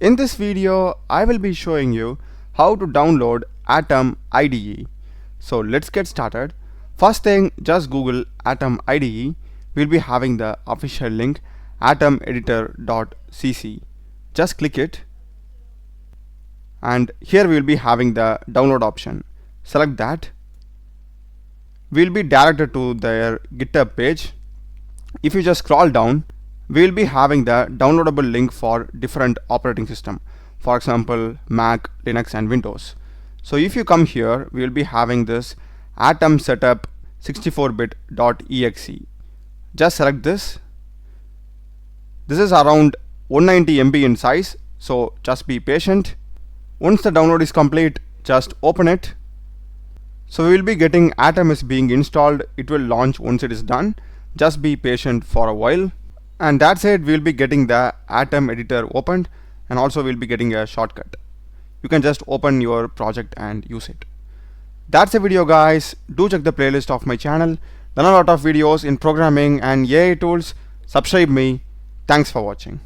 In this video, I will be showing you how to download Atom IDE. So let's get started. First thing, just Google Atom IDE. We'll be having the official link atomeditor.cc. Just click it, and here we will be having the download option. Select that. We'll be directed to their GitHub page. If you just scroll down, we will be having the downloadable link for different operating system, for example Mac, Linux and Windows. So if you come here, we will be having this Atom setup 64bit.exe. Just select this. This is around 190 MB in size, so just be patient. Once the download is complete, just open it. So we will be getting Atom is being installed. It will launch once it is done. Just be patient for a while. And that's it. We'll be getting the Atom editor opened, and also we'll be getting a shortcut. You can just open your project and use it. That's the video, guys. Do check the playlist of my channel. There are a lot of videos in programming and AI tools. Subscribe me. Thanks for watching.